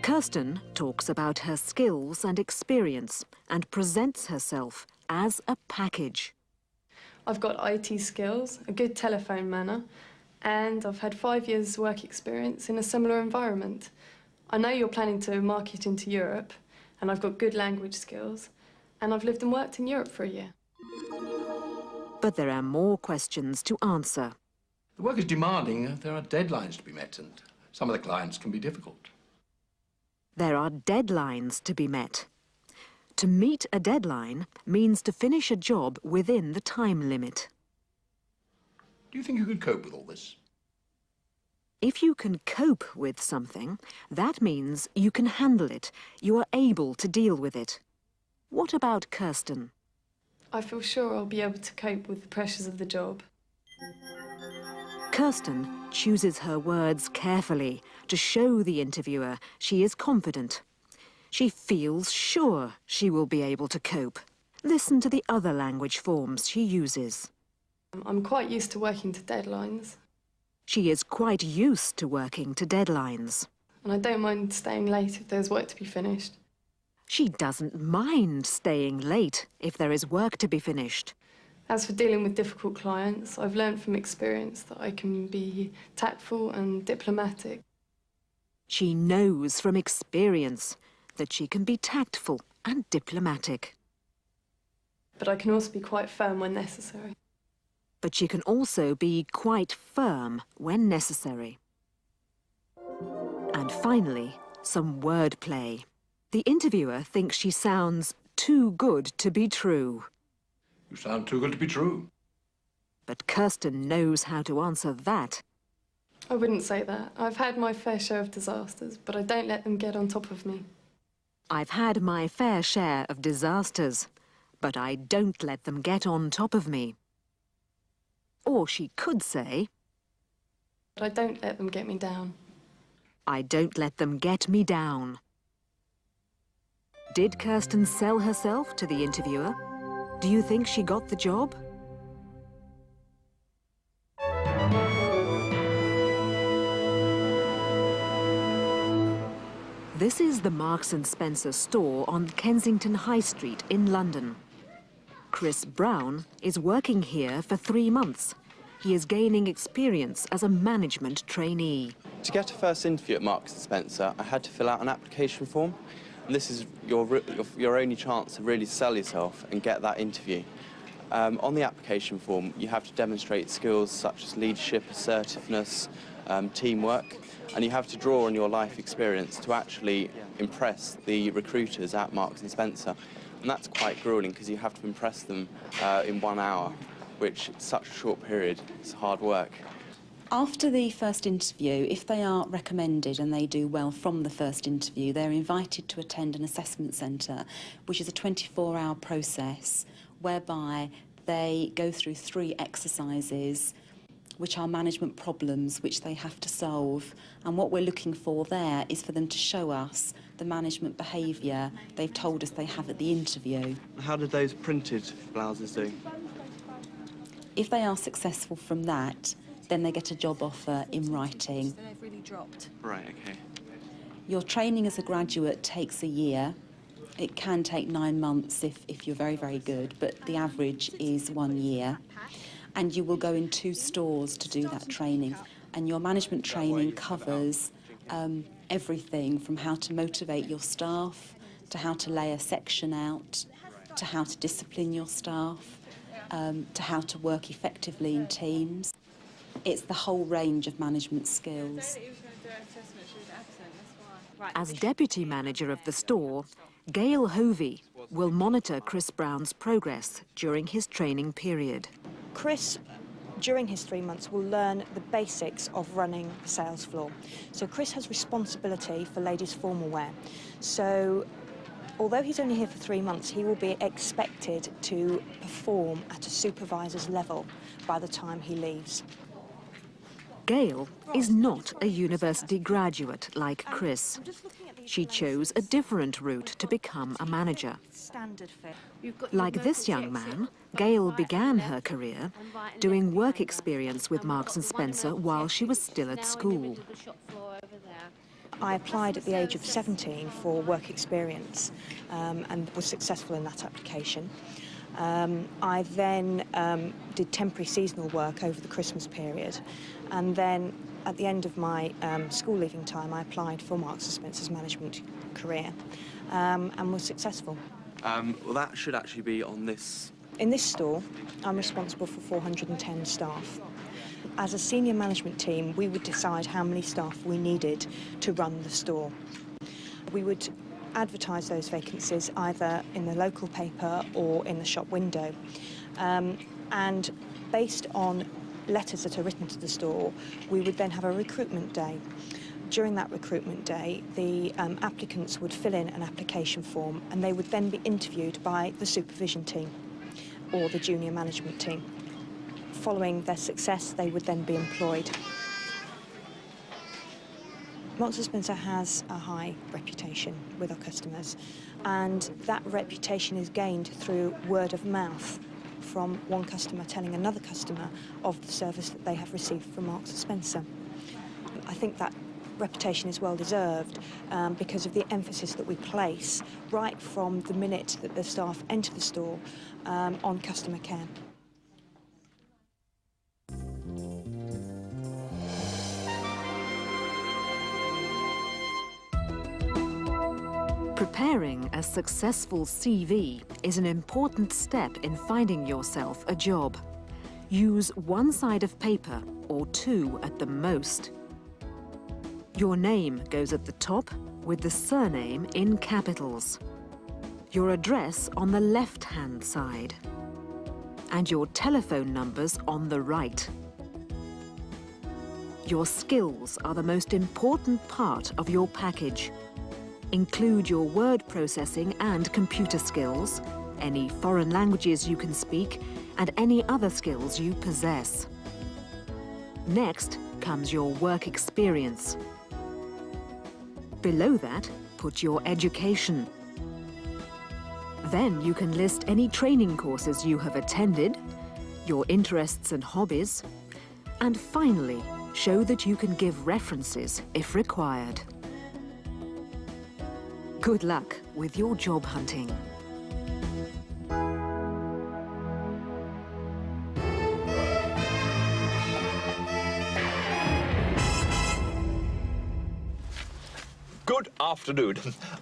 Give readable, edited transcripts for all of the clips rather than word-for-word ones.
Kirsten talks about her skills and experience and presents herself as a package. I've got IT skills, a good telephone manner, and I've had 5 years' work experience in a similar environment. I know you're planning to market into Europe, and I've got good language skills, and I've lived and worked in Europe for a year. But there are more questions to answer. The work is demanding. There are deadlines to be met, and some of the clients can be difficult. There are deadlines to be met. To meet a deadline means to finish a job within the time limit. Do you think you could cope with all this? If you can cope with something, that means you can handle it. You are able to deal with it. What about Kirsten? I feel sure I'll be able to cope with the pressures of the job. Kirsten chooses her words carefully to show the interviewer she is confident. She feels sure she will be able to cope. Listen to the other language forms she uses. I'm quite used to working to deadlines. She is quite used to working to deadlines. And I don't mind staying late if there's work to be finished. She doesn't mind staying late if there is work to be finished. As for dealing with difficult clients, I've learned from experience that I can be tactful and diplomatic. She knows from experience that she can be tactful and diplomatic. But I can also be quite firm when necessary. But she can also be quite firm when necessary. And finally, some wordplay. The interviewer thinks she sounds too good to be true. You sound too good to be true. But Kirsten knows how to answer that. I wouldn't say that. I've had my fair share of disasters, but I don't let them get on top of me. I've had my fair share of disasters, but I don't let them get on top of me. Or she could say, But I don't let them get me down. I don't let them get me down. Did Kirsten sell herself to the interviewer? Do you think she got the job? This is the Marks & Spencer store on Kensington High Street in London. Chris Brown is working here for 3 months. He is gaining experience as a management trainee. To get a first interview at Marks & Spencer, I had to fill out an application form. And this is your only chance to really sell yourself and get that interview. On the application form, you have to demonstrate skills such as leadership, assertiveness, teamwork, and you have to draw on your life experience to actually impress the recruiters at Marks & Spencer. And that's quite grueling because you have to impress them in 1 hour, which is such a short period. It's hard work. After the first interview, if they are recommended and they do well from the first interview, they're invited to attend an assessment centre, which is a 24-hour process whereby they go through 3 exercises, which are management problems which they have to solve. And what we're looking for there is for them to show us the management behaviour they've told us they have at the interview. How did those printed blouses do? If they are successful from that, then they get a job offer in writing. So they've really dropped. Right, okay. Your training as a graduate takes a year. It can take 9 months if you're very, very good, but the average is 1 year. And you will go in 2 stores to do that training. And your management training covers everything from how to motivate your staff, to how to lay a section out, to how to discipline your staff, to how to work effectively in teams. It's the whole range of management skills. As deputy manager of the store, Gail Hovey will monitor Chris Brown's progress during his training period. Chris, during his 3 months, will learn the basics of running the sales floor. So Chris has responsibility for ladies' formal wear. So although he's only here for 3 months, he will be expected to perform at a supervisor's level by the time he leaves. Gail is not a university graduate like Chris. She chose a different route to become a manager. Like this young man, Gail began her career doing work experience with Marks & Spencer while she was still at school. I applied at the age of 17 for work experience and was successful in that application. I then did temporary seasonal work over the Christmas period, and then at the end of my school leaving time I applied for Marks & Spencer's management career and was successful. Well, that should actually be on this. In this store, I'm responsible for 410 staff. As a senior management team, we would decide how many staff we needed to run the store. We would advertise those vacancies either in the local paper or in the shop window. And based on letters that are written to the store, we would then have a recruitment day. During that recruitment day, the applicants would fill in an application form and they would then be interviewed by the supervision team or the junior management team. Following their success, they would then be employed. Marks & Spencer has a high reputation with our customers, and that reputation is gained through word of mouth from one customer telling another customer of the service that they have received from Marks & Spencer. I think that reputation is well deserved because of the emphasis that we place right from the minute that the staff enter the store on customer care. Preparing a successful CV is an important step in finding yourself a job. Use one side of paper or two at the most. Your name goes at the top with the surname in capitals. Your address on the left-hand side. And your telephone numbers on the right. Your skills are the most important part of your package. Include your word processing and computer skills, any foreign languages you can speak, and any other skills you possess. Next comes your work experience. Below that, put your education. Then you can list any training courses you have attended, your interests and hobbies, and finally, show that you can give references if required. Good luck with your job hunting. Good afternoon.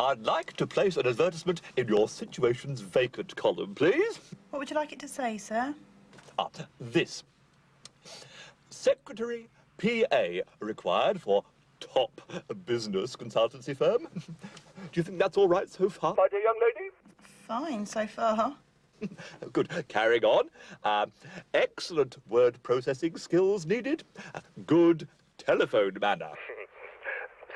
I'd like to place an advertisement in your situations vacant column, please. What would you like it to say, sir? This. Secretary PA required for top business consultancy firm. Do you think that's all right so far, my dear young lady? Fine, so far. Good. Carrying on. Excellent word processing skills needed. Good telephone manner.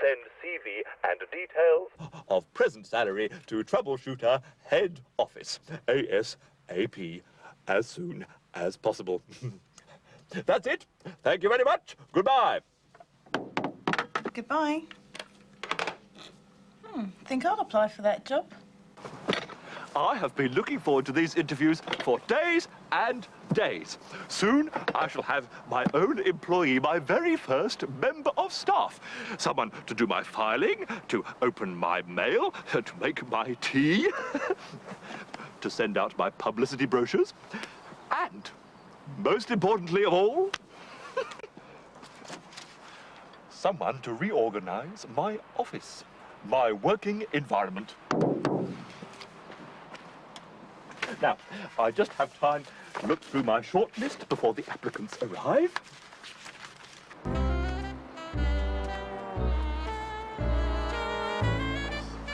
Send CV and details of present salary to troubleshooter head office, ASAP, as soon as possible. That's it. Thank you very much. Goodbye. Goodbye. Think I'll apply for that job. I have been looking forward to these interviews for days and days. Soon I shall have my own employee, my very first member of staff. Someone to do my filing, to open my mail, to make my tea, to send out my publicity brochures, and, most importantly of all, someone to reorganize my office, my working environment. Now, I just have time to look through my shortlist before the applicants arrive.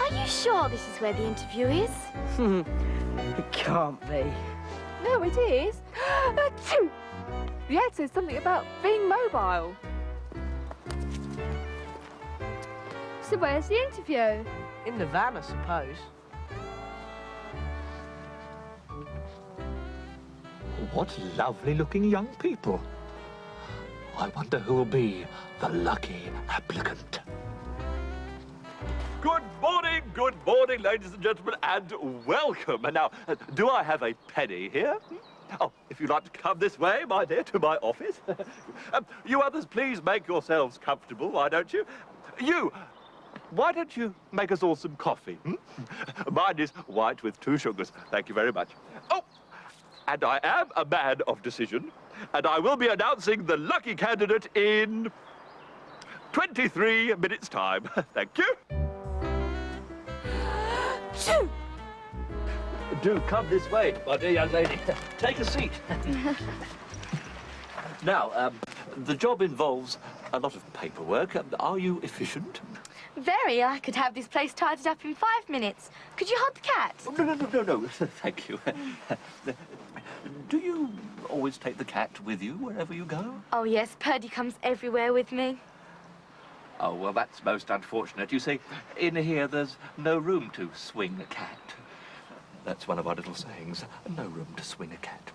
Are you sure this is where the interview is? It can't be. No, it is. The ad says something about being mobile. So where's the interview? In the van, I suppose. What lovely-looking young people. I wonder who will be the lucky applicant. Good morning, ladies and gentlemen, and welcome. And now, do I have a penny here? Oh, if you'd like to come this way, my dear, to my office. You others, please make yourselves comfortable, why don't you? You, why don't you make us all some coffee? Hmm? Mine is white with 2 sugars. Thank you very much. Oh, and I am a man of decision, and I will be announcing the lucky candidate in 23 minutes' time. Thank you. Do come this way, my dear young lady. Take a seat. Now, the job involves a lot of paperwork. Are you efficient? Very. I could have this place tidied up in 5 minutes. Could you hold the cat? Oh, no. Thank you. Do you always take the cat with you wherever you go? Oh, yes. Purdy comes everywhere with me. Oh, well, that's most unfortunate. You see, in here there's no room to swing a cat. That's one of our little sayings. No room to swing a cat.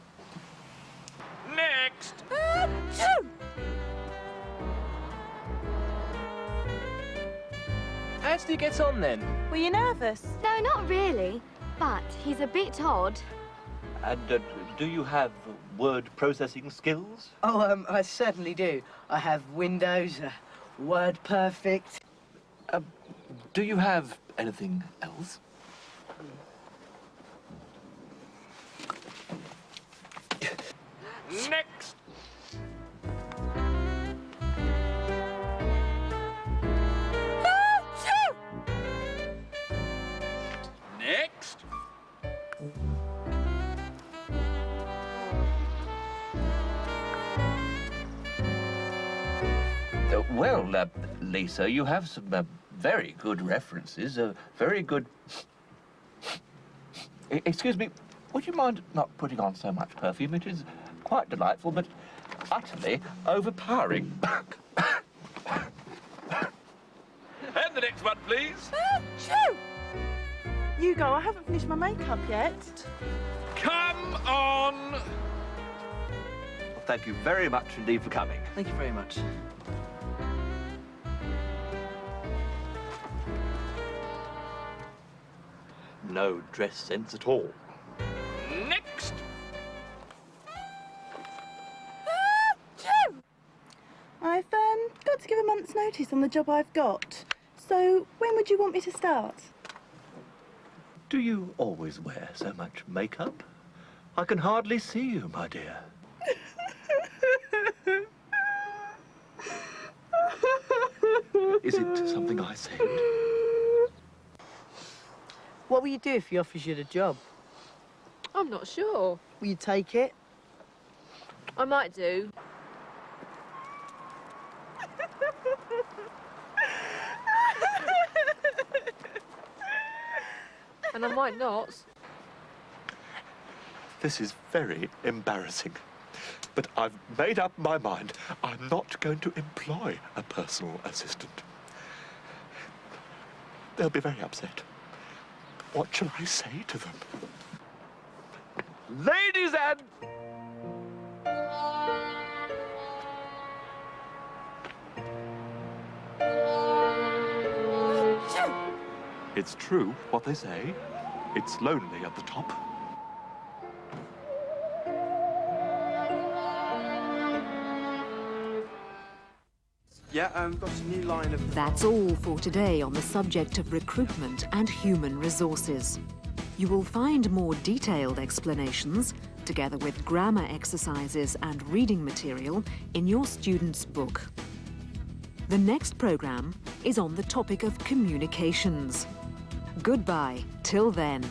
Next! How do you get on then? Were you nervous? No, not really. But he's a bit odd. And do you have word processing skills? Oh, I certainly do. I have Windows, Word Perfect. Do you have anything else? Next! Next! Well, Lisa, you have some very good references, very good... Excuse me, would you mind not putting on so much perfume? It is quite delightful, but utterly overpowering. And the next one, please. You go. I haven't finished my makeup yet. Come on! Well, thank you very much indeed for coming. Thank you very much. No dress sense at all. Next! I've got to give a month's notice on the job I've got. So when would you want me to start? Do you always wear so much makeup? I can hardly see you, my dear. Is it something I said? What will you do if he offers you the job? I'm not sure. Will you take it? I might do. And I might not. This is very embarrassing. But I've made up my mind. I'm not going to employ a personal assistant. They'll be very upset. What shall I say to them? Ladies and... It's true what they say. It's lonely at the top. Yeah, got a new line of... That's all for today on the subject of recruitment and human resources. You will find more detailed explanations, together with grammar exercises and reading material, in your student's book. The next programme is on the topic of communications. Goodbye till then.